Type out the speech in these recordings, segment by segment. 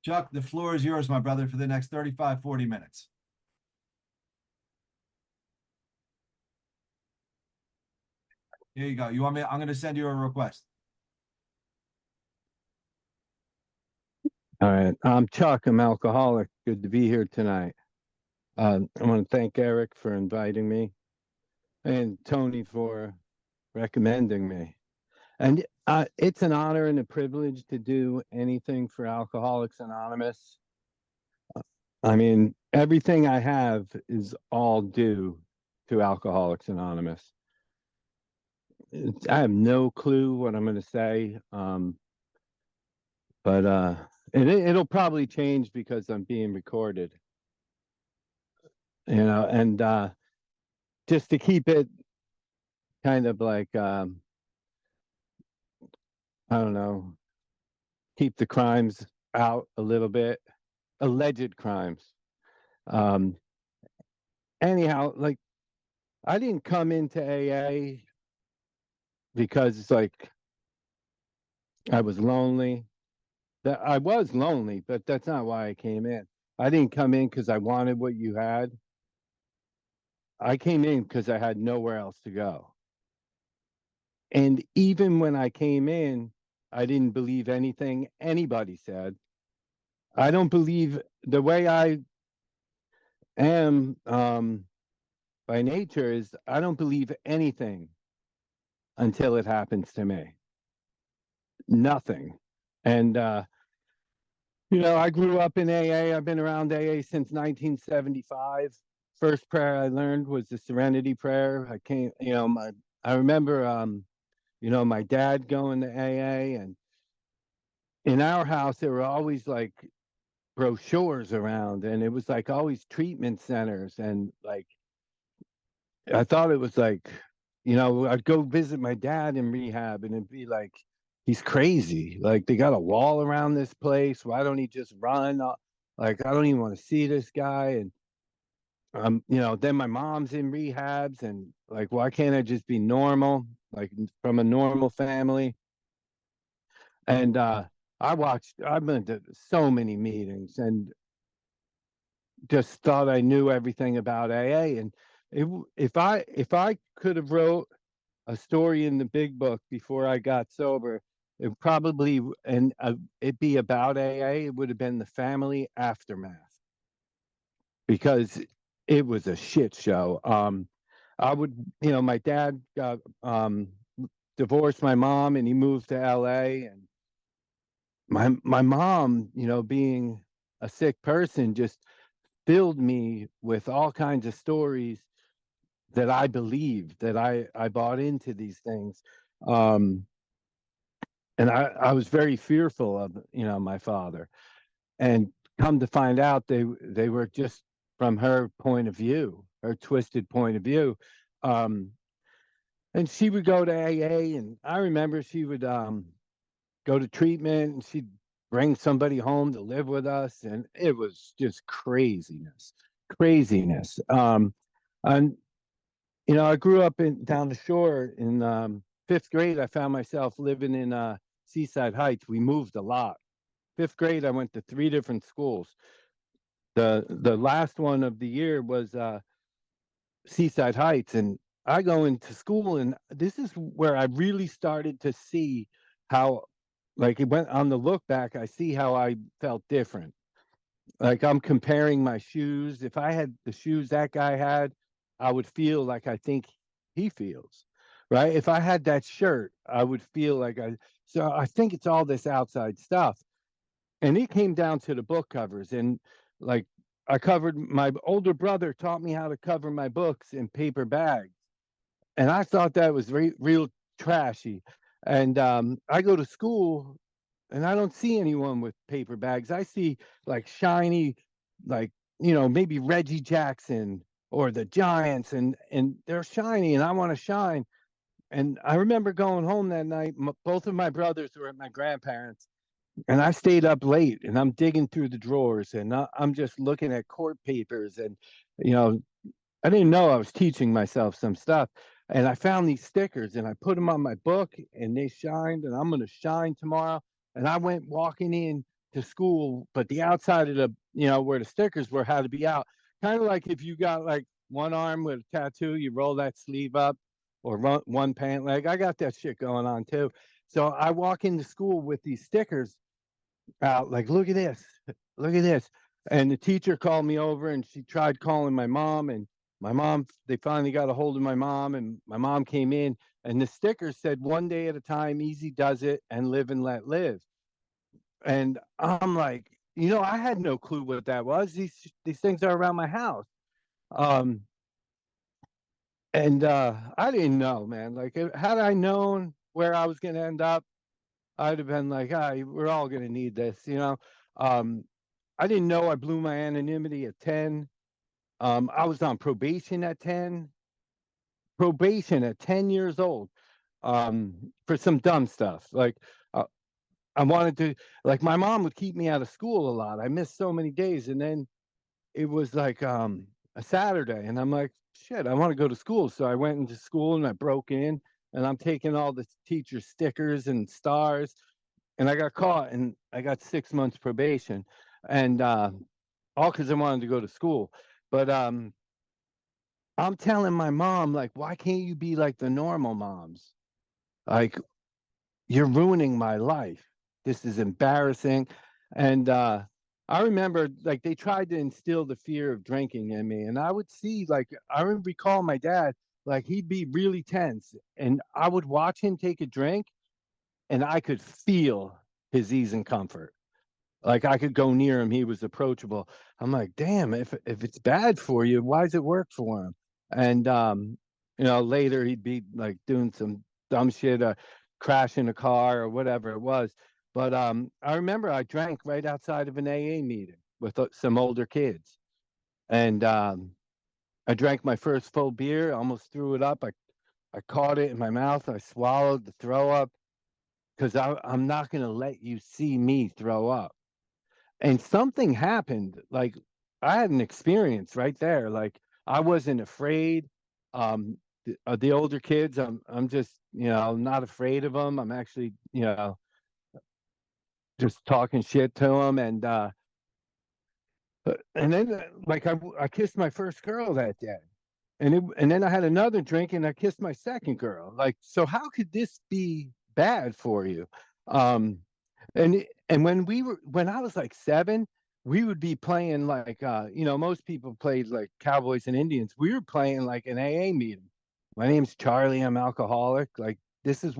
Chuck, the floor is yours, my brother, for the next 35, 40 minutes. Here you go. You want me? I'm going to send you a request. All right. I'm Chuck. I'm alcoholic. Good to be here tonight. I want to thank Eric for inviting me and Tony for recommending me. And it's an honor and a privilege to do anything for Alcoholics Anonymous. I mean, everything I have is all due to Alcoholics Anonymous. I have no clue what I'm going to say, but it'll probably change because I'm being recorded. And just to keep it kind of like I don't know, keep the crimes out a little bit, alleged crimes. Um, anyhow, like I didn't come into AA because it's like I was lonely. That I was lonely, but that's not why I came in. I didn't come in because I wanted what you had. I came in because I had nowhere else to go. And even when I came in, I didn't believe anything anybody said. I don't believe the way I am by nature is I don't believe anything until it happens to me. Nothing. And I grew up in AA. I've been around AA since 1975. First prayer I learned was the Serenity Prayer. I remember my dad going to AA, and in our house there were always like brochures around, and it was like always treatment centers, and like I thought it was like, I'd go visit my dad in rehab and it'd be like, he's crazy. Like they got a wall around this place. Why don't he just run? Like I don't even want to see this guy. And then my mom's in rehabs, and like, why can't I just be normal, like from a normal family? And I've been to so many meetings and just thought I knew everything about AA. And if I could have wrote a story in the big book before I got sober, it probably it'd be about AA. It would have been the family aftermath, because it was a shit show. My dad got divorced my mom, and he moved to LA, and my mom, being a sick person, just filled me with all kinds of stories that I believed, that I bought into these things. And I was very fearful of, my father. And come to find out, they were just from her point of view, her twisted point of view. And she would go to AA, and I remember she would go to treatment, and she'd bring somebody home to live with us, and it was just craziness, craziness. And I grew up down the shore. In fifth grade, I found myself living in Seaside Heights. We moved a lot. Fifth grade, I went to 3 different schools. The last one of the year was Seaside Heights, and I go into school, and this is where I really started to see how, like, it went on the look back. I see how I felt different. Like I'm comparing my shoes. If I had the shoes that guy had, I would feel like I think he feels, right? If I had that shirt, I would feel like so I think it's all this outside stuff. And it came down to the book covers. And like my older brother taught me how to cover my books in paper bags. And I thought that was real trashy. And I go to school and I don't see anyone with paper bags. I see like shiny, like, maybe Reggie Jackson or the Giants, and they're shiny, and I want to shine. And I remember going home that night. Both of my brothers were at my grandparents, and I stayed up late, and I'm digging through the drawers, and I'm just looking at court papers, and you know, I didn't know I was teaching myself some stuff. And I found these stickers, and I put them on my book, and they shined, and I'm going to shine tomorrow. And I went walking in to school, but the outside of the, where the stickers were had to be out. Kind of like if you got like one arm with a tattoo, you roll that sleeve up, or one pant leg. I got that shit going on too. So I walk into school with these stickers out, like, look at this, look at this. And the teacher called me over and she tried calling my mom, and they finally got a hold of my mom, and my mom came in, and the sticker said, "One day at a time, easy does it, and live and let live." And I'm like, I had no clue what that was. These things are around my house. Um, and I didn't know, man. Like, had I known where I was gonna end up, I'd have been like, we're all gonna need this. I didn't know I blew my anonymity at 10. I was on probation at 10. Probation at 10 years old. For some dumb stuff. Like, uh, I wanted to, like, my mom would keep me out of school a lot. I missed so many days, and then it was like a Saturday, and I'm like, shit, I want to go to school. So I went into school and I broke in, and I'm taking all the teacher stickers and stars, and I got caught, and I got 6 months probation, and all because I wanted to go to school. But I'm telling my mom, like, why can't you be like the normal moms? Like, you're ruining my life. This is embarrassing. And I remember, like, they tried to instill the fear of drinking in me. And I would see, like, I recall my dad, like, he'd be really tense. And I would watch him take a drink, and I could feel his ease and comfort. Like, I could go near him, he was approachable. I'm like, damn, if it's bad for you, why does it work for him? And later he'd be like doing some dumb shit, crashing a car or whatever it was. But I remember I drank right outside of an AA meeting with some older kids, and I drank my first full beer, almost threw it up. I caught it in my mouth, I swallowed the throw up, because I'm not going to let you see me throw up. And something happened. Like, I had an experience right there. Like, I wasn't afraid. The older kids, I'm just, not afraid of them. I'm actually, just talking shit to them. And then, like, I kissed my first girl that day, and then I had another drink and I kissed my second girl. Like, so how could this be bad for you? Um, and when I was like 7, we would be playing like, most people played like Cowboys and Indians. We were playing like an AA meeting. My name's Charlie, I'm alcoholic. Like, this is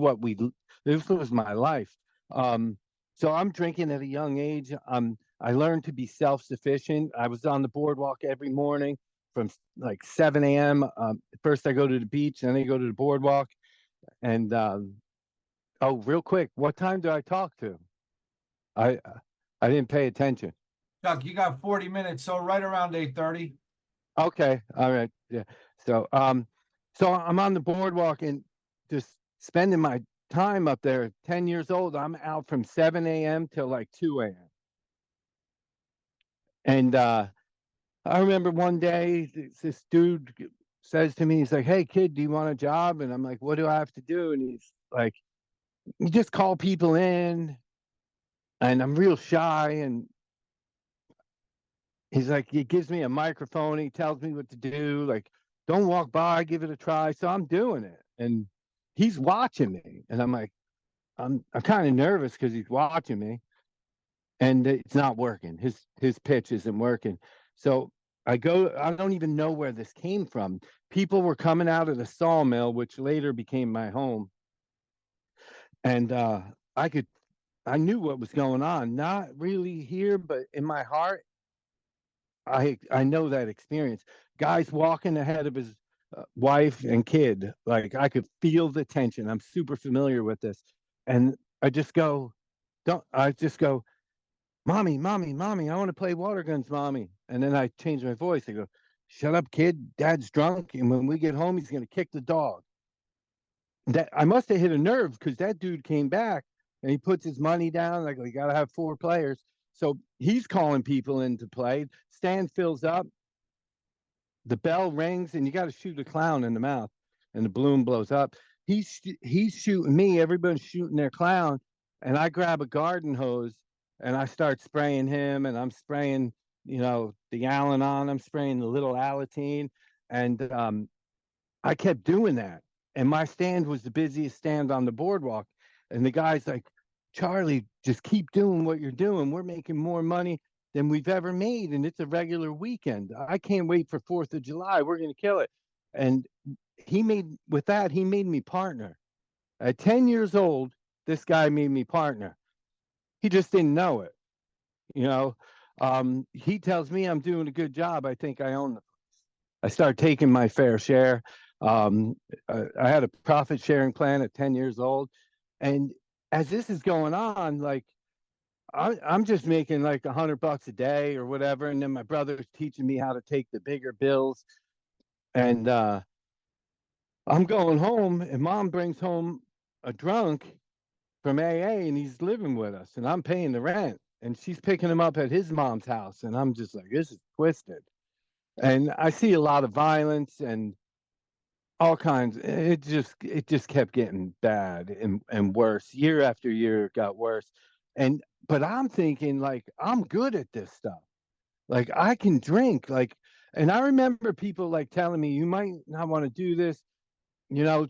this was my life. Um, so I'm drinking at a young age. I learned to be self-sufficient. I was on the boardwalk every morning from like 7 a.m. First I go to the beach, then I go to the boardwalk. And oh, real quick, what time do I talk to? I I didn't pay attention. Chuck, you got 40 minutes, so right around 8:30. Okay, all right, yeah. So so I'm on the boardwalk and just spending my time up there. 10 years old, I'm out from 7 a.m. till like 2 a.m. And I remember one day this dude says to me, he's like, "Hey kid, do you want a job?" And I'm like, "What do I have to do?" And he's like, "You just call people in." And I'm real shy, and he's like, he gives me a microphone. He tells me what to do. Like, don't walk by, give it a try. So I'm doing it, and he's watching me, and I'm like, I'm kind of nervous because he's watching me, and it's not working. His pitch isn't working. So I go. I don't even know where this came from. People were coming out of the sawmill, which later became my home, and I knew what was going on. Not really here, but in my heart, I know that experience. Guys walking ahead of his wife and kid, like, I could feel the tension. I'm super familiar with this, and I just go, don't. I just go, mommy, mommy, mommy. I want to play water guns, mommy. And then I change my voice. I go, shut up, kid. Dad's drunk, and when we get home, he's gonna kick the dog. That I must have hit a nerve because that dude came back and he puts his money down. Like, we gotta have 4 players. So he's calling people in to play. Stand fills up, the bell rings, and you got to shoot a clown in the mouth, and the balloon blows up. He's shooting me. Everybody's shooting their clown, and I grab a garden hose and I start spraying him, and I'm spraying, the Al-Anon, I'm spraying the little Alateen, and I kept doing that. And my stand was the busiest stand on the boardwalk. And the guy's like, Charlie, just keep doing what you're doing. We're making more money than we've ever made. And it's a regular weekend. I can't wait for 4th of July. We're going to kill it. And he made me partner. At 10 years old, this guy made me partner. He just didn't know it. You know, he tells me I'm doing a good job. I think I own the I start taking my fair share. I had a profit sharing plan at 10 years old. And as this is going on, like I'm just making like $100 a day or whatever. And then my brother's teaching me how to take the bigger bills. And I'm going home, and mom brings home a drunk from AA, and he's living with us, and I'm paying the rent. And she's picking him up at his mom's house. And I'm just like, this is twisted. And I see a lot of violence and all kinds. It just kept getting bad and worse. Year after year it got worse. But I'm thinking, like, I'm good at this stuff. Like, I can drink, like, and I remember people like telling me, you might not want to do this,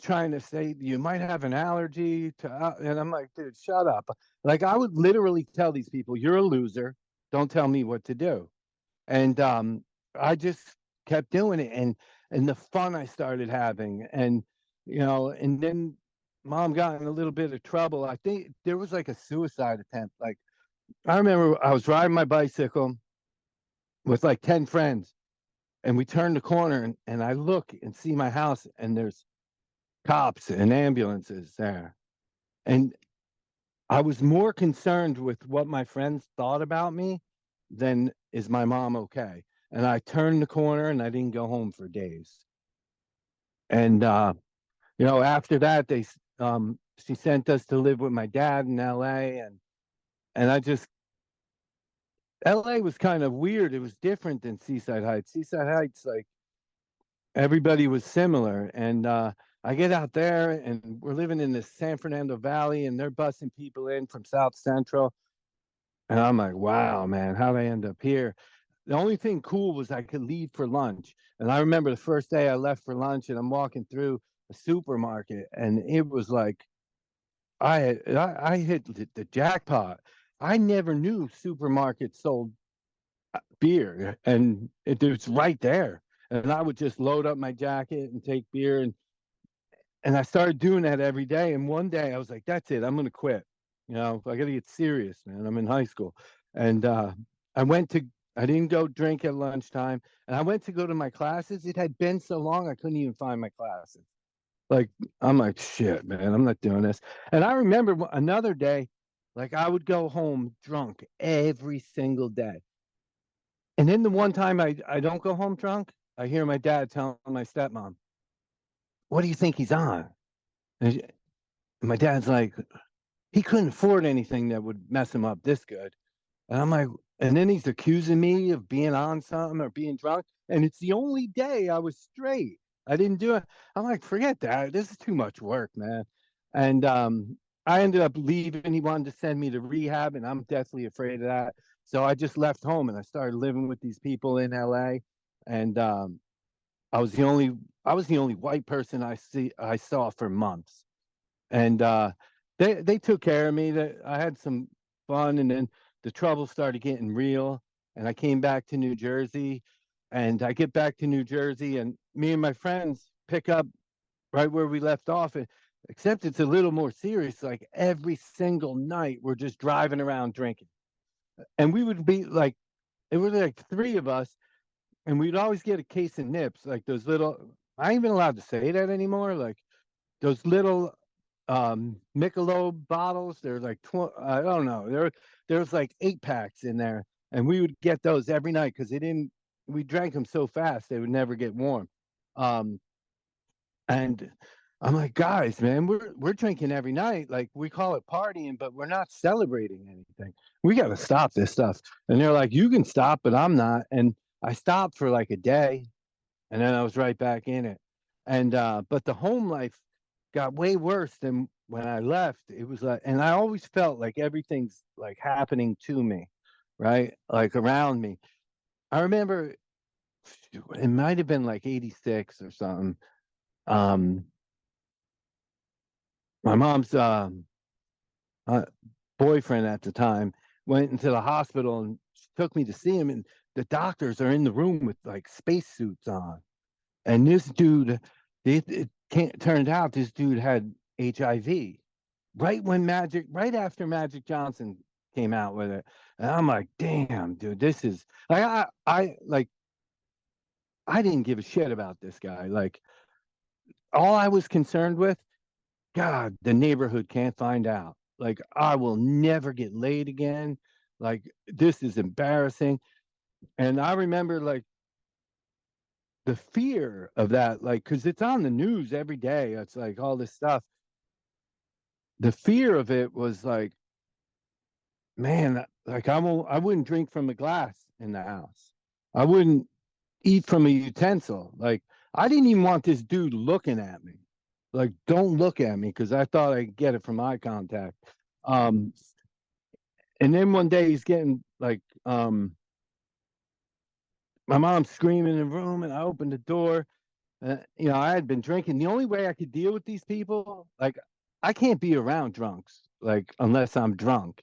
trying to say you might have an allergy to and I'm like, dude, shut up. Like, I would literally tell these people, you're a loser, don't tell me what to do. And I just kept doing it, and the fun I started having, and and then mom got in a little bit of trouble. I think there was like a suicide attempt. Like, I remember I was riding my bicycle with like 10 friends, and we turned the corner, and I look and see my house, and there's cops and ambulances there. And I was more concerned with what my friends thought about me than is my mom okay. And I turned the corner, and I didn't go home for days. And after that, she sent us to live with my dad in LA, and LA was kind of weird. It was different than Seaside Heights. Seaside Heights, like, everybody was similar. And I get out there, and we're living in the San Fernando Valley, and they're busing people in from South Central. And I'm like, wow, man, how'd I end up here? The only thing cool was I could leave for lunch. And I remember the first day I left for lunch, and I'm walking through a supermarket, and it was like I hit the jackpot. I never knew supermarkets sold beer, and it's right there. And I would just load up my jacket and take beer, and I started doing that every day. And one day I was like, that's it, I'm gonna quit. I gotta get serious, man. I'm in high school. And I went to I didn't go drink at lunchtime, and I went to go to my classes. It had been so long I couldn't even find my classes. Like, I'm like, shit, man, I'm not doing this. And I remember another day, like, I would go home drunk every single day. And then the one time I don't go home drunk, I hear my dad telling my stepmom, what do you think he's on? And my dad's like, he couldn't afford anything that would mess him up this good. And I'm like, and then he's accusing me of being on something or being drunk. And it's the only day I was straight. I didn't do it. I'm like, forget that. This is too much work, man. And I ended up leaving. He wanted to send me to rehab, and I'm deathly afraid of that. So I just left home, and I started living with these people in LA. And I was the only white person I saw for months. And they took care of me. I had some fun, and then the trouble started getting real. And I came back to New Jersey, and I get back to New Jersey, and me and my friends pick up right where we left off. Except it's a little more serious. Like, every single night, we're just driving around drinking, and we would be like, it was like three of us, and we'd always get a case of nips, like those little. I ain't even allowed to say that anymore. Like, those little Michelob bottles. There's like I don't know. There's like 8 packs in there, and we would get those every night because they didn't. We drank them so fast they would never get warm. Um, and I'm like, guys, man, we're drinking every night. Like, we call it partying, but we're not celebrating anything. We got to stop this stuff. And they're like, you can stop, but I'm not. And I stopped for like a day, and then I was right back in it. And but the home life got way worse than when I left, it was like, and I always felt like everything's like happening to me, right? Like around me. I remember it might have been like 86 or something. Um, my mom's uh, boyfriend at the time went into the hospital and took me to see him, and the doctors are in the room with like spacesuits on. And this dude, turned out this dude had HIV right after Magic Johnson came out with it. And I'm like, damn, dude, this is like, I didn't give a shit about this guy. Like, all I was concerned with, God, the neighborhood can't find out. Like, I will never get laid again. Like, this is embarrassing. And I remember like the fear of that, like, because it's on the news every day. It's like all this stuff. The fear of it was like, man, like I wouldn't drink from a glass in the house. I wouldn't eat from a utensil. Like, I didn't even want this dude looking at me. Like, don't look at me, because I thought I'd get it from eye contact. Um, and then one day he's getting like, my mom's screaming in the room, and I opened the door. I had been drinking. The only way I could deal with these people, like, I can't be around drunks, like, unless I'm drunk.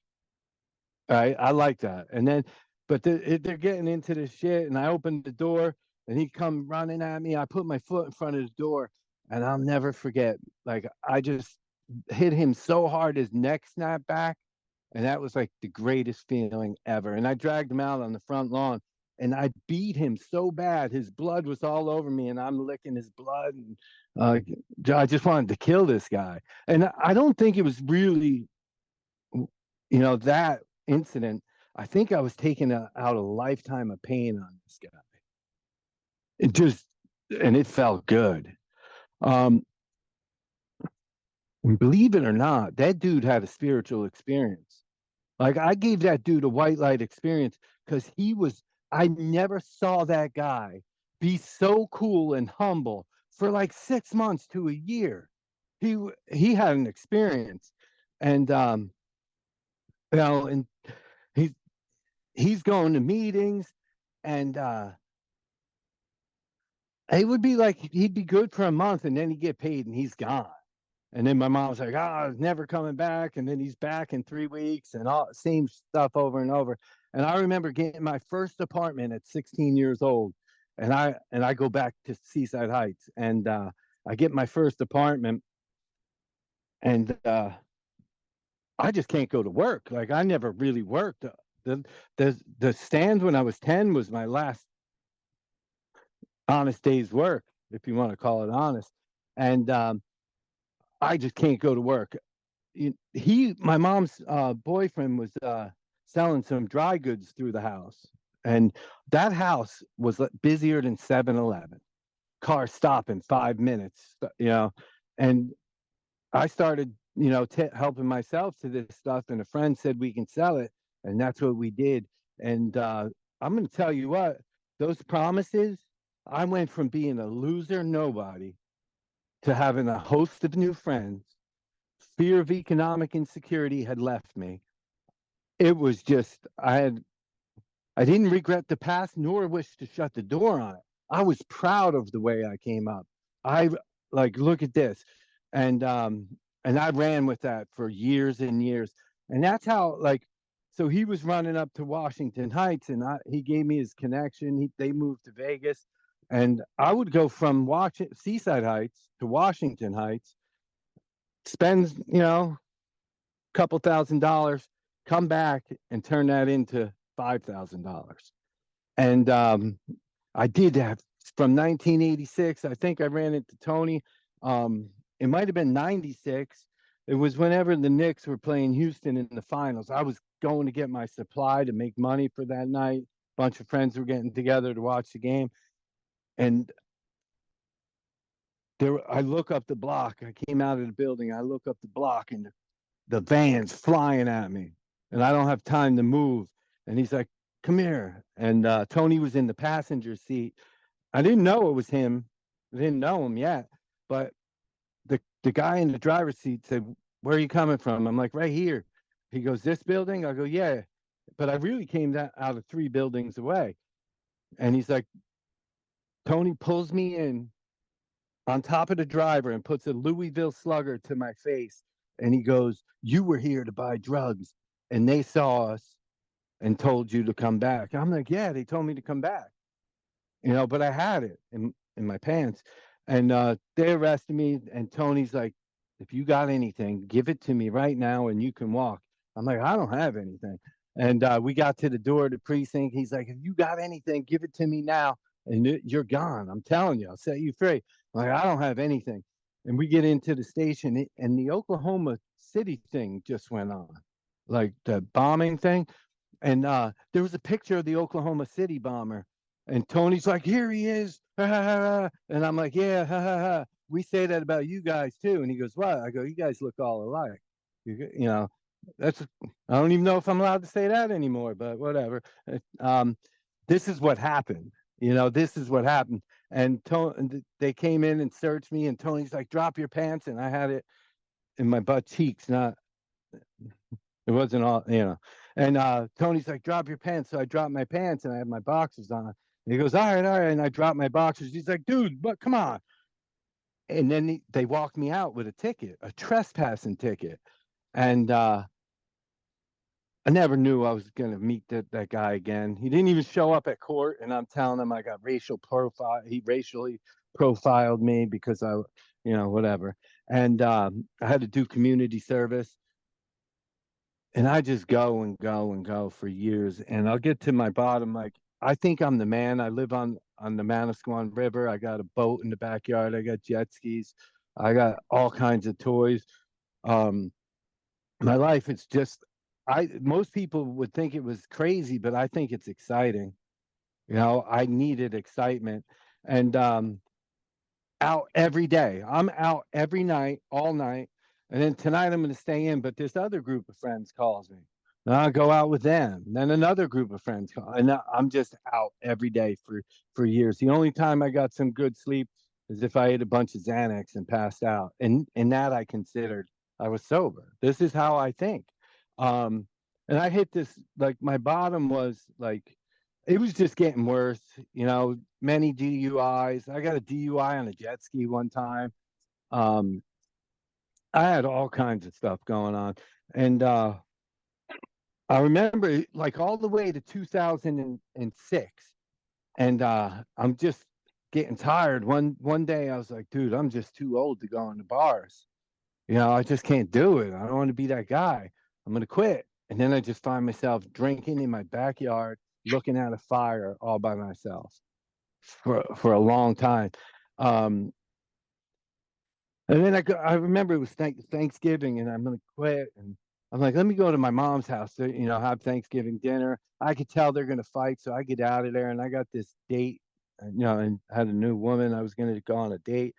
I like that. And then, but they're getting into this shit, and I opened the door, and he come running at me. I put my foot in front of the door, and I'll never forget. Like, I just hit him so hard, his neck snapped back, and that was like the greatest feeling ever. And I dragged him out on the front lawn, and I beat him so bad, his blood was all over me, and I'm licking his blood. And I just wanted to kill this guy. And I don't think it was really, that incident. I think I was taking out a lifetime of pain on this guy. It just, and it felt good. Um, and believe it or not, that dude had a spiritual experience. Like, I gave that dude a white light experience because I never saw that guy be so cool and humble for like 6 months to a year. He had an experience. And and he's he's going to meetings, and it would be like he'd be good for a month, and then he'd get paid and he's gone. And then my mom was like, "Oh, he's never coming back." And then he's back in 3 weeks, and all same stuff over and over. And I remember getting my first apartment at 16 years old, and I go back to Seaside Heights, and I get my first apartment, and I just can't go to work. Like, I never really worked. The the stand when I was 10 was my last honest day's work, if you want to call it honest. And I just can't go to work. My mom's boyfriend was selling some dry goods through the house, and that house was busier than 7-Eleven. Cars stop in 5 minutes, and I started, helping myself to this stuff, and a friend said we can sell it, and that's what we did. And I'm going to tell you what, those promises, I went from being a loser nobody to having a host of new friends. Fear of economic insecurity had left me. It was just, I didn't regret the past nor wish to shut the door on it. I was proud of the way I came up. I like, look at this. And I ran with that for years and years. And that's how, like, so he was running up to Washington Heights, and he gave me his connection. They moved to Vegas, and I would go from Seaside Heights to Washington Heights, spend, a couple $1,000, come back and turn that into $5,000. And I did that from 1986. I think I ran into Tony. It might have been 96. It was whenever the Knicks were playing Houston in the finals. I was going to get my supply to make money for that night. A bunch of friends were getting together to watch the game. And I look up the block. I came out of the building. I look up the block, and the van's flying at me, and I don't have time to move. And he's like, "Come here." And Tony was in the passenger seat. I didn't know it was him. I didn't know him yet, but the guy in the driver's seat said, where are you coming from? I'm like, right here. He goes, this building? I go, yeah. But I really came out of 3 buildings away. And he's like, Tony pulls me in on top of the driver and puts a Louisville Slugger to my face. And he goes, you were here to buy drugs. And they saw us and told you to come back. I'm like, yeah, they told me to come back. But I had it in my pants. And they arrested me. And Tony's like, if you got anything, give it to me right now and you can walk. I'm like, I don't have anything. And we got to the door of the precinct. He's like, if you got anything, give it to me now and you're gone. I'm telling you, I'll set you free. I'm like, I don't have anything. And we get into the station and the Oklahoma City thing just went on, like the bombing thing. And there was a picture of the Oklahoma City bomber. And Tony's like, here he is. Ha, ha, ha. And I'm like, yeah, ha, ha, ha. We say that about you guys too. And he goes, what? I go, you guys look all alike. You know, that's, I don't even know if I'm allowed to say that anymore, but whatever. This is what happened. This is what happened. And they came in and searched me. And Tony's like, drop your pants. And I had it in my butt cheeks, not, it wasn't all. And Tony's like, drop your pants. So I dropped my pants and I had my boxers on. And he goes, all right, all right. And I dropped my boxers. He's like, dude, but come on. And then they walked me out with a ticket, a trespassing ticket. And I never knew I was going to meet that guy again. He didn't even show up at court. And I'm telling him I got racial profile. He racially profiled me because whatever. And I had to do community service. And I just go and go and go for years. And I'll get to my bottom. Like, I think I'm the man. I live on the Manasquan River. I got a boat in the backyard. I got jet skis. I got all kinds of toys. My life is just, most people would think it was crazy, but I think it's exciting. I needed excitement. And out every day. I'm out every night, all night. And then tonight I'm going to stay in, but this other group of friends calls me. And I'll go out with them. And then another group of friends call. And I'm just out every day for years. The only time I got some good sleep is if I ate a bunch of Xanax and passed out. And that I considered I was sober. This is how I think. And I hit this, like my bottom was like, it was just getting worse, many DUIs. I got a DUI on a jet ski one time. I had all kinds of stuff going on. And I remember like all the way to 2006. And I'm just getting tired. One day I was like, dude, I'm just too old to go in the bars. I just can't do it. I don't want to be that guy. I'm going to quit. And then I just find myself drinking in my backyard, looking at a fire all by myself for a long time. And then I remember it was Thanksgiving and I'm going to quit. And I'm like, let me go to my mom's house to, have Thanksgiving dinner. I could tell they're going to fight. So I get out of there and I got this date, and had a new woman. I was going to go on a date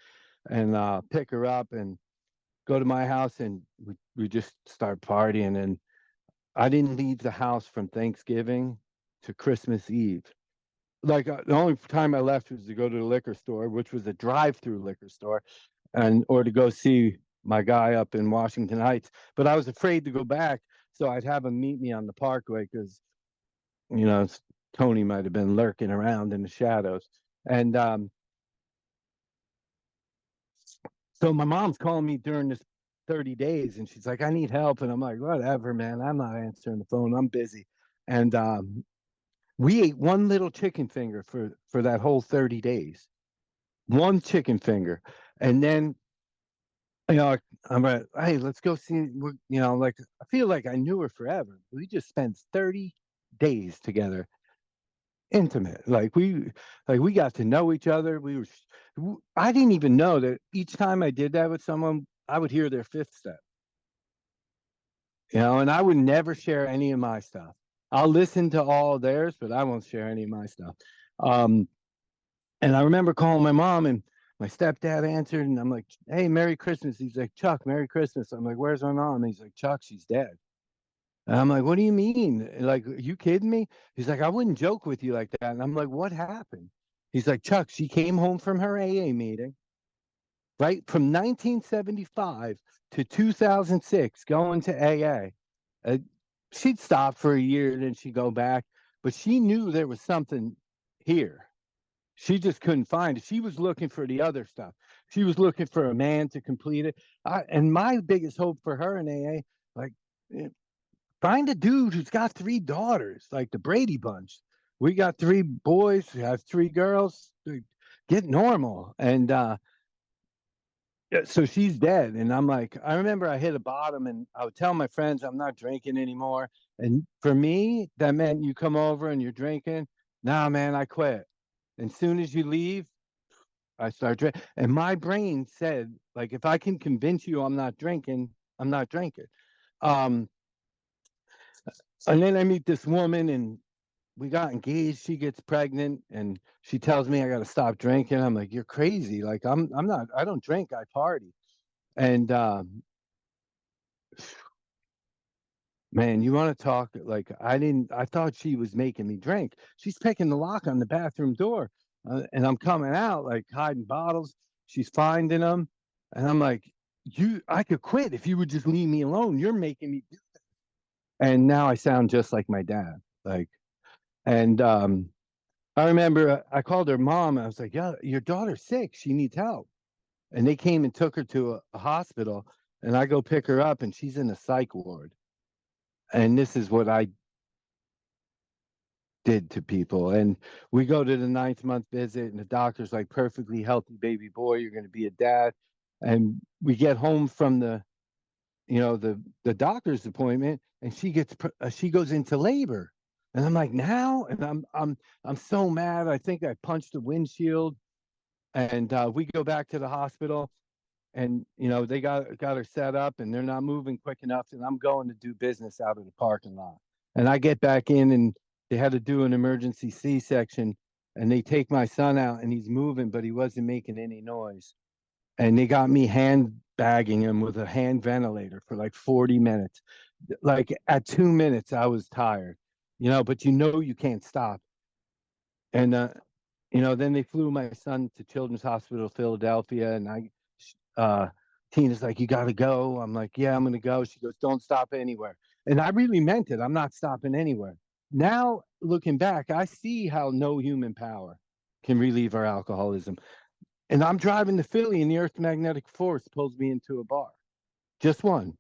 and pick her up and go to my house. And we just start partying. And I didn't leave the house from Thanksgiving to Christmas Eve. Like the only time I left was to go to the liquor store, which was a drive-through liquor store, or to go see my guy up in Washington Heights. But I was afraid to go back, so I'd have him meet me on the Parkway because, Tony might have been lurking around in the shadows. And so my mom's calling me during this 30 days, and she's like, I need help. And I'm like, whatever, man. I'm not answering the phone. I'm busy. And we ate one little chicken finger for that whole 30 days. One chicken finger. And then, I'm like, hey, let's go see, like, I feel like I knew her forever. We just spent 30 days together, intimate. Like we got to know each other. I didn't even know that each time I did that with someone, I would hear their fifth step, and I would never share any of my stuff. I'll listen to all of theirs, but I won't share any of my stuff. And I remember calling my mom, and my stepdad answered, and I'm like, hey, Merry Christmas. He's like, Chuck, Merry Christmas. I'm like, where's my mom? And he's like, Chuck, she's dead. And I'm like, what do you mean? Like, are you kidding me? He's like, I wouldn't joke with you like that. And I'm like, what happened? He's like, Chuck, she came home from her AA meeting. right from 1975 to 2006, going to AA. She'd stop for a year, then she'd go back, but she knew there was something here. She just couldn't find it. She was looking for the other stuff. She was looking for a man to complete it. And my biggest hope for her in AA, like, eh, find a dude who's got 3 daughters, like the Brady Bunch. We got 3 boys, we have 3 girls. Get normal. And yeah, so she's dead. And I'm like, I remember I hit a bottom and I would tell my friends I'm not drinking anymore. And for me, that meant you come over and you're drinking. Nah, man, I quit. And soon as you leave, I start drinking. And my brain said, like, if I can convince you I'm not drinking, I'm not drinking. Um, and then I meet this woman and we got engaged. She gets pregnant and she tells me I got to stop drinking. I'm like, you're crazy. Like, I'm not, I don't drink, I party. And man, you want to talk like I thought she was making me drink. She's picking the lock on the bathroom door, and I'm coming out like hiding bottles. She's finding them, and I'm like, I could quit if you would just leave me alone. You're making me do. And now I sound just like my dad. Like, and I remember I called her mom. I was like, yeah, your daughter's sick. She needs help. And they came and took her to a hospital, and I go pick her up, and she's in a psych ward. And this is what I did to people. And we go to the 9th month visit, and the doctor's like, perfectly healthy baby boy, you're going to be a dad. And we get home from the doctor's appointment, and she goes into labor. And I'm like, now? And I'm so mad. I think I punched the windshield. And we go back to the hospital, and they got her set up, and they're not moving quick enough, and I'm going to do business out of the parking lot. And I get back in, and they had to do an emergency C-section, and they take my son out, and he's moving, but he wasn't making any noise. And they got me hand bagging him with a hand ventilator for like 40 minutes. Like at 2 minutes I was tired, but you can't stop. And then they flew my son to Children's Hospital Philadelphia, and Tina's like, you got to go. I'm like, yeah, I'm going to go. She goes, don't stop anywhere. And I really meant it. I'm not stopping anywhere. Now, looking back, I see how no human power can relieve our alcoholism. And I'm driving to Philly, and the Earth's magnetic force pulls me into a bar. Just one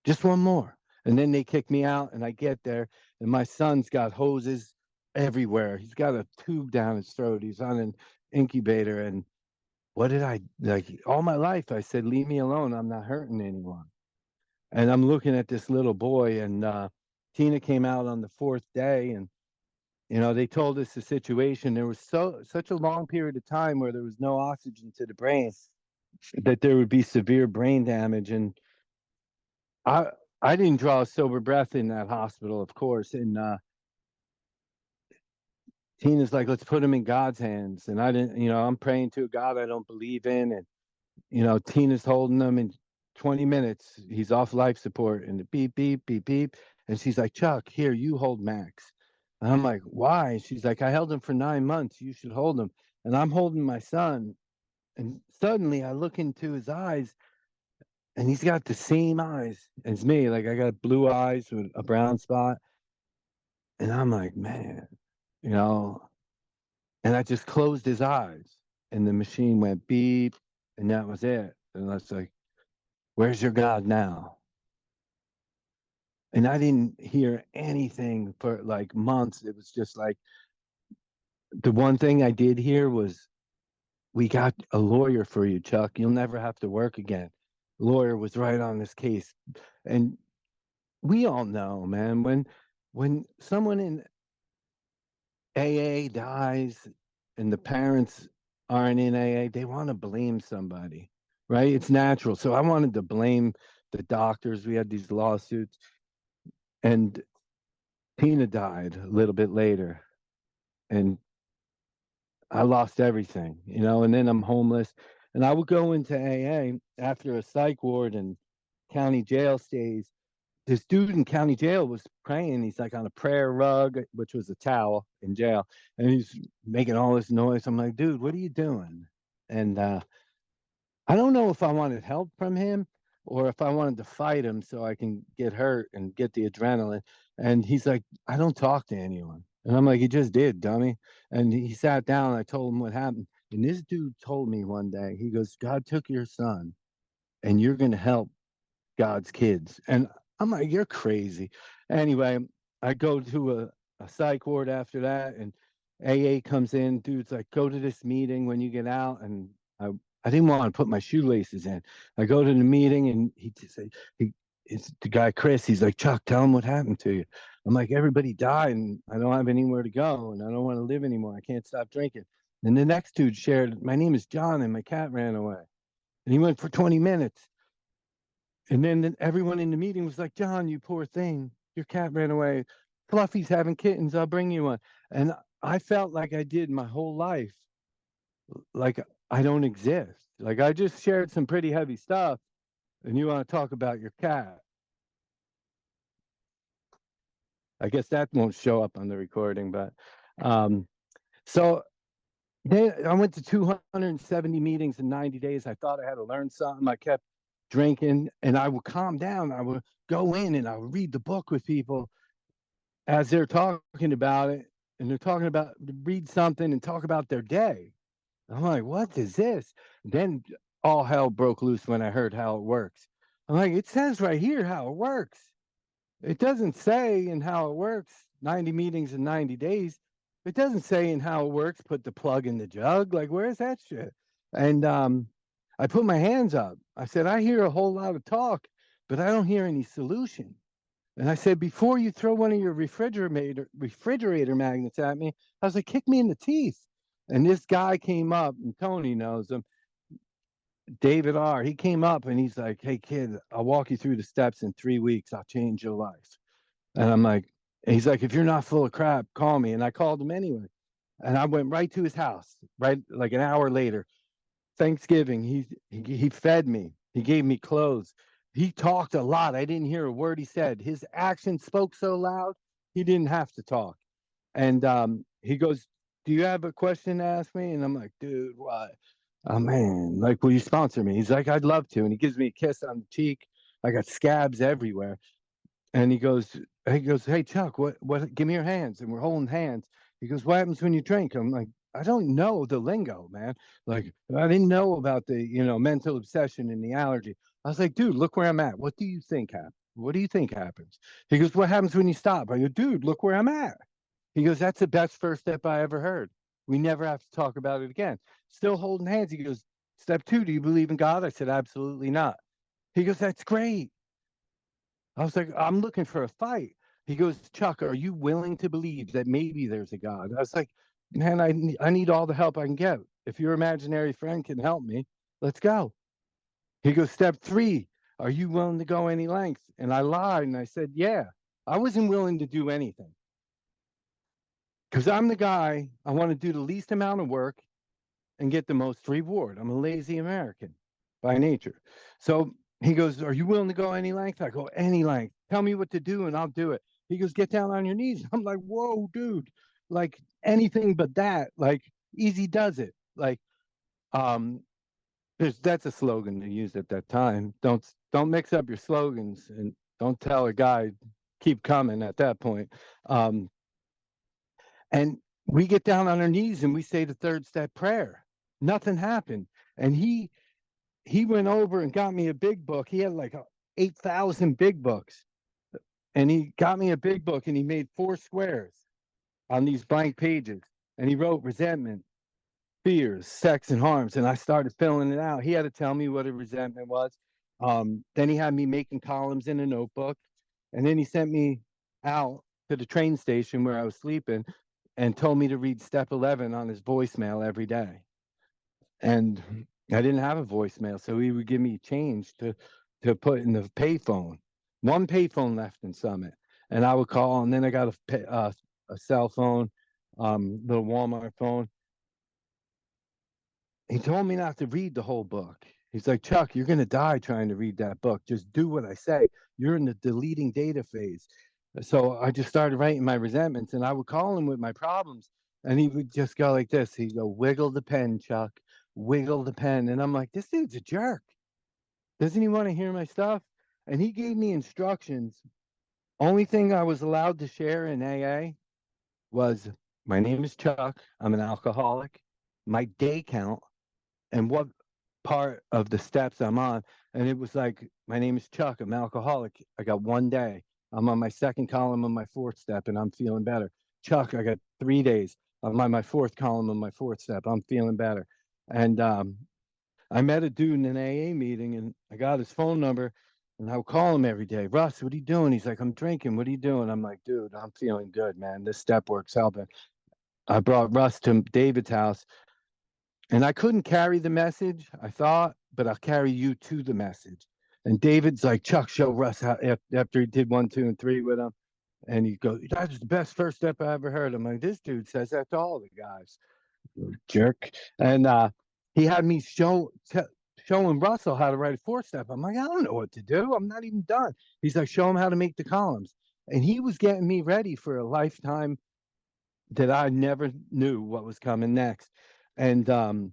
more. And then they kick me out, and I get there, and my son's got hoses everywhere. He's got a tube down his throat. He's on an incubator. And what did I like all my life? I said, leave me alone. I'm not hurting anyone. And I'm looking at this little boy, and Tina came out on the 4th day, and they told us the situation. There was such a long period of time where there was no oxygen to the brain that there would be severe brain damage. And I I didn't draw a sober breath in that hospital, of course. And Tina's like, let's put him in God's hands. And I didn't, I'm praying to a God I don't believe in. And Tina's holding him in 20 minutes. He's off life support, and the beep, beep, beep, beep. And she's like, Chuck, here, you hold Max. And I'm like, why? She's like, I held him for 9 months. You should hold him. And I'm holding my son. And suddenly I look into his eyes, and he's got the same eyes as me. Like, I got blue eyes with a brown spot. And I'm like, man, you know, and I just closed his eyes, and the machine went beep, and that was it. And I was like, where's your God now? And I didn't hear anything for like months. It was just like the one thing I did hear was, we got a lawyer for you, Chuck. You'll never have to work again. The lawyer was right on this case. And we all know, man, when someone in AA dies and the parents aren't in AA, they want to blame somebody, right? It's natural. So I wanted to blame the doctors. We had these lawsuits, and Tina died a little bit later, and I lost everything, and then I'm homeless. And I would go into AA after a psych ward and county jail stays. This dude in county jail was praying. He's like on a prayer rug, which was a towel in jail, and he's making all this noise. I'm like, dude, what are you doing? And I don't know if I wanted help from him or if I wanted to fight him so I can get hurt and get the adrenaline. And he's like, I don't talk to anyone. And I'm like, you just did, dummy. And he sat down and I told him what happened. And this dude told me one day, he goes, God took your son and you're going to help God's kids. And I'm like, you're crazy. Anyway, I go to a psych ward after that, and AA comes in. Dude's like, go to this meeting when you get out. And I didn't want to put my shoelaces in. I go to the meeting, and it's the guy, Chris. He's like, Chuck, tell him what happened to you. I'm like, everybody died, and I don't have anywhere to go, and I don't want to live anymore. I can't stop drinking. And the next dude shared, my name is John, and my cat ran away. And he went for 20 minutes. And then everyone in the meeting was like, John, you poor thing. Your cat ran away. Fluffy's having kittens. I'll bring you one. And I felt like I did my whole life. Like I don't exist. Like I just shared some pretty heavy stuff. And you want to talk about your cat. I guess that won't show up on the recording, but so then I went to 270 meetings in 90 days. I thought I had to learn something. I kept drinking and I would calm down. I would go in and I would read the book with people as they're talking about it. And they're talking about, read something and talk about their day. I'm like, what is this? Then all hell broke loose when I heard how it works. I'm like, it says right here how it works. It doesn't say in how it works, 90 meetings in 90 days. It doesn't say in how it works, put the plug in the jug. Like, where's that shit? And I put my hands up. I said, I hear a whole lot of talk, but I don't hear any solution. And I said, before you throw one of your refrigerator magnets at me, I was like, kick me in the teeth. And this guy came up, and Tony knows him, David R. He came up and he's like, hey, kid, I'll walk you through the steps in 3 weeks. I'll change your life. And I'm like, and he's like, if you're not full of crap, call me. And I called him anyway. And I went right to his house, right like an hour later. Thanksgiving, he fed me. He gave me clothes. He talked a lot. I didn't hear a word he said. His actions spoke so loud, he didn't have to talk. And he goes, do you have a question to ask me? And I'm like, dude, what? Oh man, like, will you sponsor me? He's like, I'd love to. And he gives me a kiss on the cheek. I got scabs everywhere. And he goes, hey Chuck, what? Give me your hands. And we're holding hands. He goes, what happens when you drink? I'm like, I don't know the lingo, man. Like, I didn't know about the, mental obsession and the allergy. I was like, dude, look where I'm at. What do you think happens? What do you think happens? He goes, what happens when you stop? I go, dude, look where I'm at. He goes, that's the best first step I ever heard. We never have to talk about it again. Still holding hands. He goes, step 2, do you believe in God? I said, absolutely not. He goes, that's great. I was like, I'm looking for a fight. He goes, Chuck, are you willing to believe that maybe there's a God? I was like, man, I need all the help I can get. If your imaginary friend can help me, let's go. He goes, step 3, are you willing to go any length? And I lied and I said, yeah, I wasn't willing to do anything. Because I'm the guy, I want to do the least amount of work and get the most reward. I'm a lazy American by nature. So he goes, are you willing to go any length? I go, any length. Tell me what to do and I'll do it. He goes, get down on your knees. I'm like, whoa, dude. Like anything but that. Like easy does it. Like that's a slogan to use at that time. Don't mix up your slogans and don't tell a guy keep coming at that point. And we get down on our knees and we say the 3rd step prayer. Nothing happened. And he went over and got me a big book. He had like 8,000 big books. And he got me a big book and he made 4 squares on these blank pages. And he wrote resentment, fears, sex, and harms. And I started filling it out. He had to tell me what a resentment was. Then he had me making columns in a notebook. And then he sent me out to the train station where I was sleeping and told me to read step 11 on his voicemail every day. And I didn't have a voicemail, so he would give me change to put in the payphone. One payphone left in Summit, and I would call, and then I got a cell phone, little Walmart phone. He told me not to read the whole book. He's like, Chuck, you're going to die trying to read that book. Just do what I say. You're in the deleting data phase. So I just started writing my resentments, and I would call him with my problems, and he would just go like this. He'd go, wiggle the pen, Chuck. wiggle the pen. And I'm like, this dude's a jerk. Doesn't he want to hear my stuff? And he gave me instructions. Only thing I was allowed to share in AA was my name is Chuck. I'm an alcoholic, my day count, and what part of the steps I'm on. And it was like, my name is Chuck. I'm alcoholic. I got 1 day. I'm on my second column of my fourth step and I'm feeling better. Chuck, I got 3 days. I'm on my fourth column of my fourth step. I'm feeling better. And I met a dude in an AA meeting and I got his phone number and I would call him every day. Russ, what are you doing? He's like, I'm drinking. What are you doing? I'm like, dude, I'm feeling good, man. This step work's helping. I brought Russ to David's house and I couldn't carry the message, I thought, but I'll carry you to the message. And David's like, Chuck, show Russ how, after he did 1, 2, and 3 with him. And he goes, that's the best first step I ever heard. I'm like, this dude says that to all the guys. Jerk. And he had me showing Russell how to write a 4-step. I'm like, I don't know what to do. I'm not even done. He's like, show him how to make the columns. And he was getting me ready for a lifetime that I never knew what was coming next. And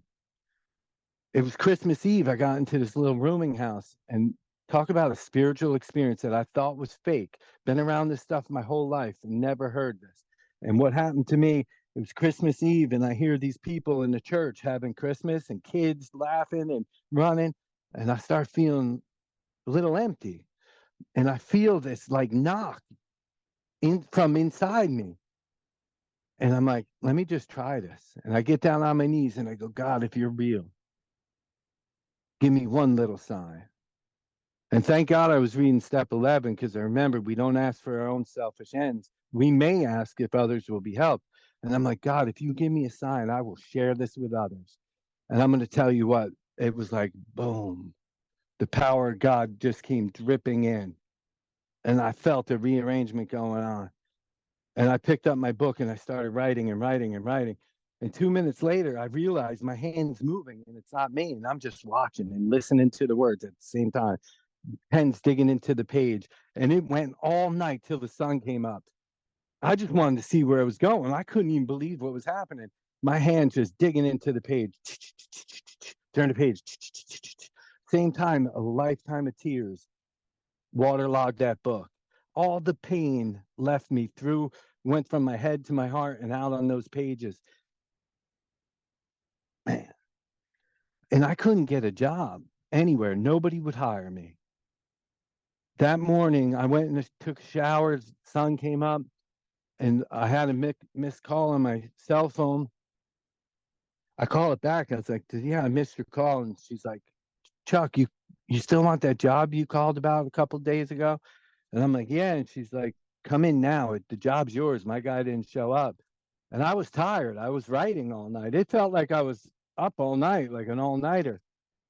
it was Christmas Eve. I got into this little rooming house and talk about a spiritual experience that I thought was fake. Been around this stuff my whole life and never heard this. And what happened to me, it was Christmas Eve and I hear these people in the church having Christmas and kids laughing and running. And I start feeling a little empty. And I feel this like knock from inside me. And I'm like, let me just try this. And I get down on my knees and I go, God, if you're real, give me one little sign. And thank God I was reading step 11 because I remember we don't ask for our own selfish ends. We may ask if others will be helped. And I'm like, God, if you give me a sign, I will share this with others. And I'm going to tell you what, it was like, boom, the power of God just came dripping in. And I felt a rearrangement going on. And I picked up my book and I started writing and writing and writing. And 2 minutes later, I realized my hand's moving and it's not me. And I'm just watching and listening to the words at the same time. Pen's digging into the page. And it went all night till the sun came up. I just wanted to see where it was going. I couldn't even believe what was happening. My hand just digging into the page. Turn the page. Same time, a lifetime of tears waterlogged that book. All the pain left me through, went from my head to my heart and out on those pages. Man. And I couldn't get a job anywhere. Nobody would hire me. That morning, I went and took a shower. The sun came up, and I had a missed call on my cell phone. I call it back. I was like, yeah, I missed your call. And she's like, Chuck, you still want that job you called about a couple of days ago? And I'm like, yeah. And she's like, come in now. The job's yours. My guy didn't show up. And I was tired. I was writing all night. It felt like I was up all night, like an all-nighter.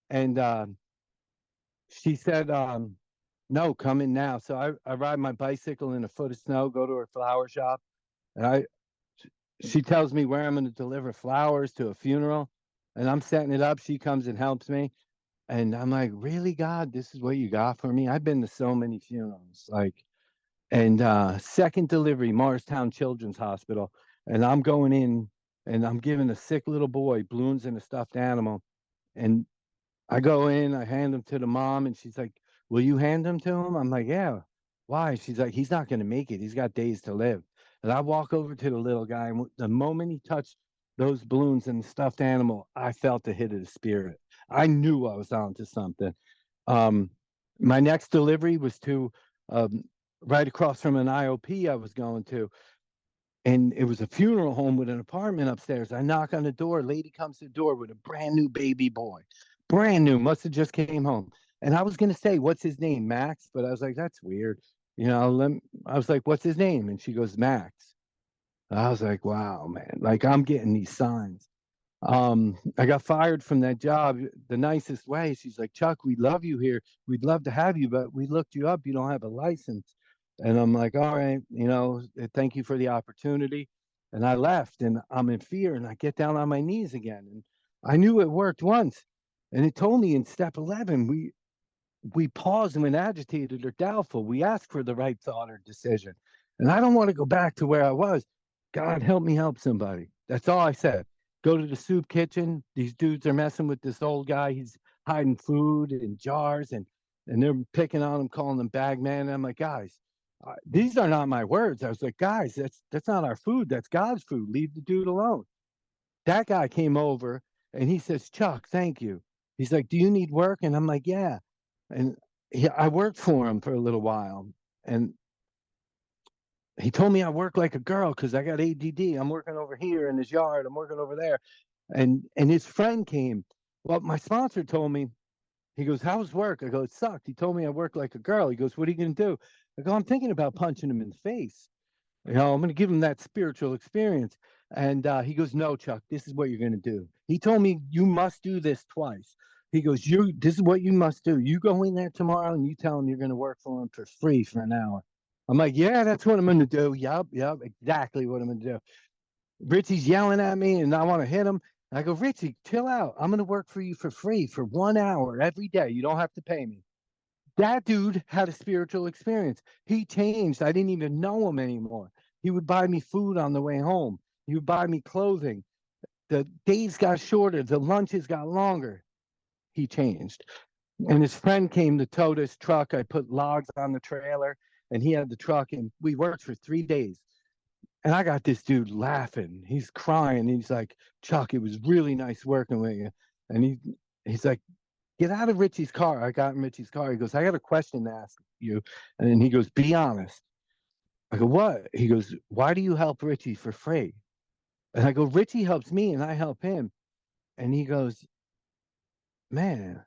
And she said, no, come in now. So I ride my bicycle in a foot of snow, go to her flower shop. And she tells me where I'm going to deliver flowers to a funeral. And I'm setting it up. She comes and helps me. And I'm like, really, God, this is what you got for me? I've been to so many funerals. And second delivery, Morristown Children's Hospital. And I'm going in and I'm giving a sick little boy balloons and a stuffed animal. And I go in, I hand them to the mom, and she's like, will you hand them to him? I'm like, yeah. Why? She's like, he's not going to make it. He's got days to live. And I walk over to the little guy, and the moment he touched those balloons and the stuffed animal, I felt the hit of the spirit. I knew I was onto something. My next delivery was to right across from an IOP I was going to. And it was a funeral home with an apartment upstairs. I knock on the door. Lady comes to the door with a brand new baby boy. Brand new. Must have just came home. And I was going to say, what's his name? Max. But I was like, that's weird. I was like, what's his name? And she goes, Max. I was like, wow, man. Like, I'm getting these signs. I got fired from that job the nicest way. She's like, Chuck, we love you here. We'd love to have you, but we looked you up. You don't have a license. And I'm like, all right, thank you for the opportunity. And I left and I'm in fear and I get down on my knees again. And I knew it worked once. And it told me in step 11, we pause when agitated or doubtful. We ask for the right thought or decision. And I don't want to go back to where I was. God, help me help somebody. That's all I said. Go to the soup kitchen. These dudes are messing with this old guy. He's hiding food in jars, and they're picking on him, calling him bag man. And I'm like, guys, these are not my words. I was like, guys, that's not our food. That's God's food. Leave the dude alone. That guy came over and he says, Chuck, thank you. He's like, do you need work? And I'm like, yeah. And I worked for him for a little while. And he told me I work like a girl because I got ADD. I'm working over here in his yard. I'm working over there. And his friend came. Well, my sponsor told me, he goes, how's work? I go, it sucked. He told me I work like a girl. He goes, what are you going to do? I go, I'm thinking about punching him in the face. You know, I'm going to give him that spiritual experience. And he goes, no, Chuck, this is what you're going to do. He told me, you must do this twice. He goes, this is what you must do. You go in there tomorrow and you tell him you're going to work for him for free for an hour. I'm like, yeah, that's what I'm going to do. Yep, exactly what I'm going to do. Richie's yelling at me and I want to hit him. I go, Richie, chill out. I'm going to work for you for free for 1 hour every day. You don't have to pay me. That dude had a spiritual experience. He changed. I didn't even know him anymore. He would buy me food on the way home. He would buy me clothing. The days got shorter. The lunches got longer. He changed. And his friend came to tow this truck. I put logs on the trailer and he had the truck and we worked for 3 days. And I got this dude laughing. He's crying. He's like, Chuck, it was really nice working with you. And he's like, get out of Richie's car. I got in Richie's car. He goes, I got a question to ask you. And then he goes, be honest. I go, what? He goes, why do you help Richie for free? And I go, Richie helps me and I help him. And he goes, man.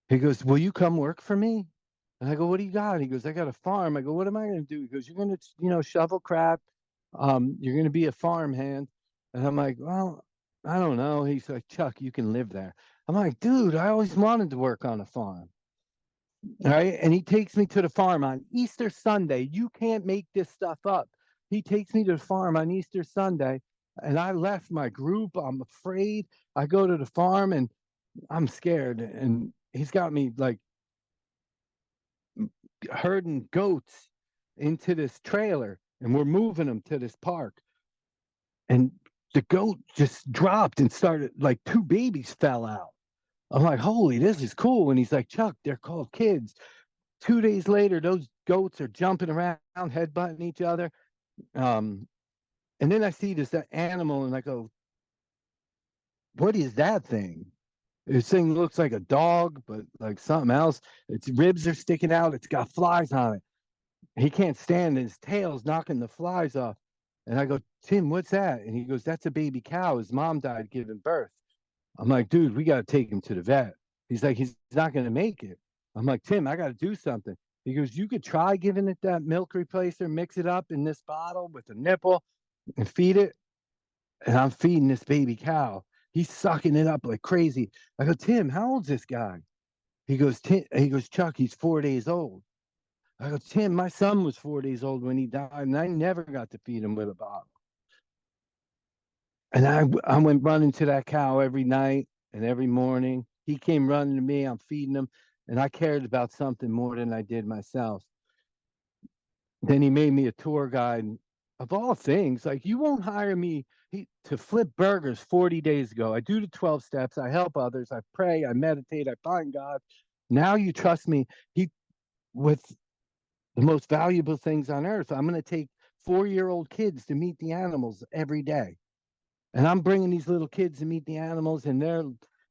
He goes, will you come work for me? And I go, what do you got? He goes, I got a farm. I go, what am I going to do? He goes, you're going to, shovel crap. You're going to be a farmhand. And I'm like, well, I don't know. He's like, Chuck, you can live there. I'm like, dude, I always wanted to work on a farm. All right. And he takes me to the farm on Easter Sunday. You can't make this stuff up. He takes me to the farm on Easter Sunday. And I left my group. I'm afraid. I go to the farm and I'm scared. And he's got me like herding goats into this trailer. And we're moving them to this park. And the goat just dropped and started, like 2 babies fell out. I'm like, holy, this is cool. And he's like, Chuck, they're called kids. 2 days later, those goats are jumping around, headbutting each other. And then I see this animal and I go, what is that thing? This thing looks like a dog, but like something else. Its ribs are sticking out. It's got flies on it. He can't stand it. His tail's knocking the flies off. And I go, Tim, what's that? And he goes, that's a baby cow. His mom died giving birth. I'm like, dude, we got to take him to the vet. He's like, he's not going to make it. I'm like, Tim, I got to do something. He goes, you could try giving it that milk replacer, mix it up in this bottle with a nipple and feed it. And I'm feeding this baby cow. He's sucking it up like crazy. I go, Tim, how old's this guy? He goes, Chuck, he's 4 days old. I go, Tim, my son was 4 days old when he died, and I never got to feed him with a bottle. And I went running to that cow every night and every morning. He came running to me. I'm feeding him, and I cared about something more than I did myself. Then he made me a tour guide. Of all things, like you won't hire me to flip burgers 40 days ago. I do the 12 steps. I help others. I pray. I meditate. I find God. Now you trust me. With the most valuable things on earth. I'm going to take 4-year-old kids to meet the animals every day. And I'm bringing these little kids to meet the animals and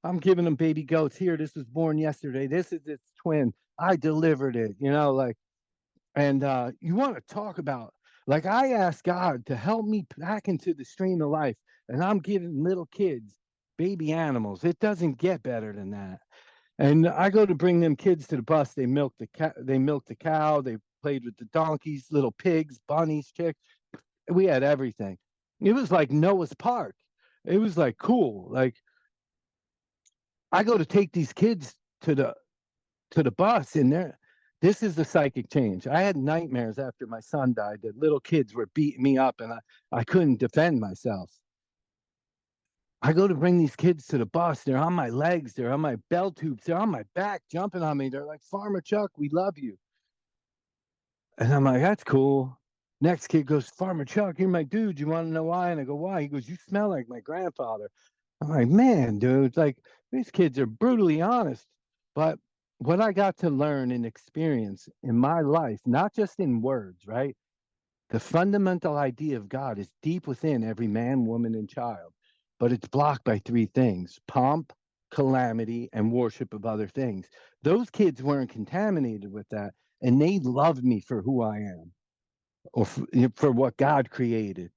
I'm giving them baby goats. Here, this was born yesterday. This is its twin. I delivered it, and you want to talk about, like I asked God to help me back into the stream of life and I'm giving little kids baby animals. It doesn't get better than that. And I go to bring them kids to the bus. They milk the cow. They played with the donkeys, little pigs, bunnies, chicks. We had everything. It was like Noah's Park. It was like cool. Like I go to take these kids to the bus, and this is the psychic change. I had nightmares after my son died that little kids were beating me up, and I couldn't defend myself. I go to bring these kids to the bus. They're on my legs. They're on my bell tubes. They're on my back, jumping on me. They're like, Farmer Chuck, we love you. And I'm like, that's cool. Next kid goes, Farmer Chuck, you're my dude. You want to know why? And I go, why? He goes, you smell like my grandfather. I'm like, man, dude, like these kids are brutally honest. But what I got to learn and experience in my life, not just in words, right? The fundamental idea of God is deep within every man, woman, and child, but it's blocked by three things: pomp, calamity, and worship of other things. Those kids weren't contaminated with that, and they loved me for who I am, or for what God created.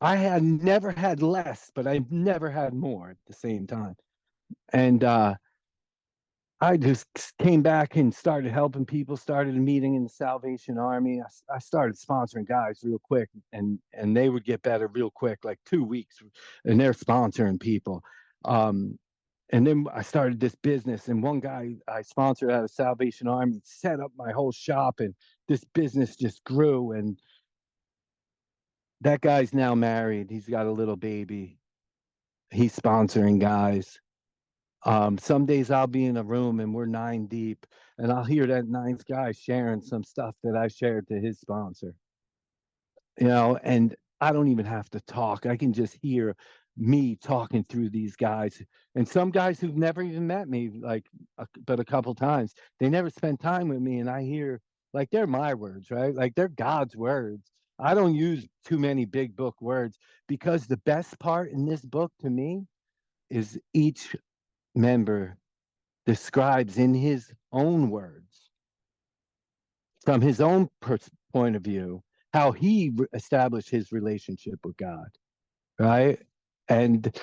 I had never had less, but I've never had more at the same time. And I just came back and started helping people, started a meeting in the Salvation Army. I started sponsoring guys real quick, and they would get better real quick, like 2 weeks, and they're sponsoring people. And then I started this business, and one guy I sponsored out of Salvation Army set up my whole shop, and this business just grew. And that guy's now married. He's got a little baby. He's sponsoring guys. Some days I'll be in a room and we're 9 deep, and I'll hear that ninth guy sharing some stuff that I shared to his sponsor, and I don't even have to talk. I can just hear me talking through these guys. And some guys who've never even met me, like, but a couple times, they never spent time with me. And I hear, like, they're my words, right? Like, they're God's words. I don't use too many big book words, because the best part in this book to me is each member describes in his own words, from his own point of view, how he established his relationship with God, right? And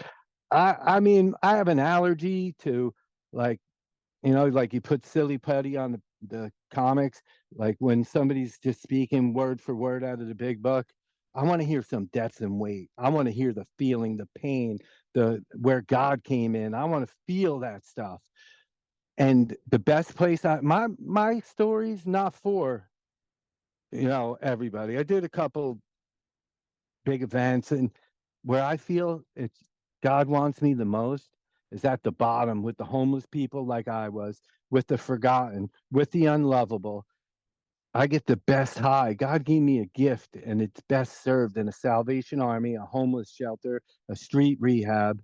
I mean, I have an allergy to, like, like you put silly putty on the comics, like when somebody's just speaking word for word out of the big book. I want to hear some depth and weight. I want to hear the feeling, the pain, the where God came in. I want to feel that stuff. And the best place, my story's not for everybody. I did a couple big events, and where I feel it's God wants me the most is at the bottom, with the homeless people like I was, with the forgotten, with the unlovable. I get the best high. God gave me a gift, and it's best served in a Salvation Army, a homeless shelter, a street rehab.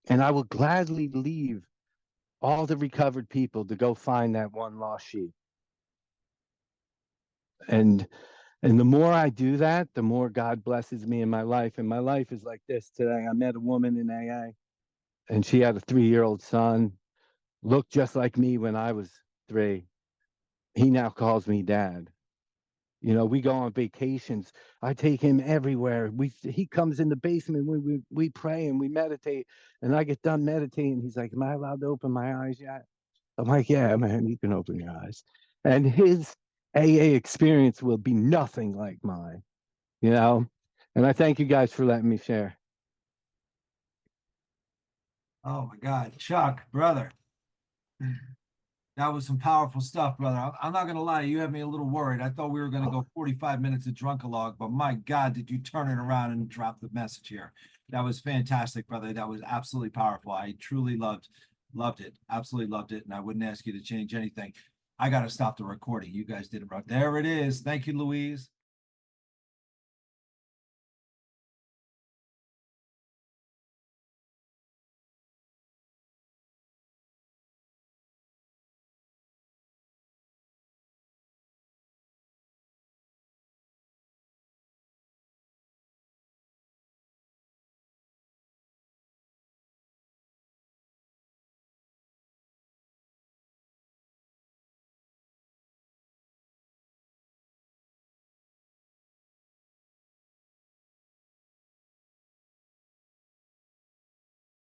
And I will gladly leave all the recovered people to go find that one lost sheep. And the more I do that, the more God blesses me in my life. And my life is like this today. I met a woman in AA, and she had a 3-year-old son, looked just like me when I was 3. He now calls me dad. We go on vacations. I take him everywhere. He comes in the basement. We pray and we meditate. And I get done meditating. He's like, "Am I allowed to open my eyes yet?" I'm like, "Yeah, man, you can open your eyes." And his AA experience will be nothing like mine, you know? And I thank you guys for letting me share. Oh my God, Chuck, brother. That was some powerful stuff, brother. I'm not gonna lie, you had me a little worried. I thought we were gonna go 45 minutes of drunkalog, but my God, did you turn it around and drop the message here? That was fantastic, brother. That was absolutely powerful. I truly loved it. Absolutely loved it. And I wouldn't ask you to change anything. I gotta stop the recording. You guys did it right. There it is. Thank you, Louise.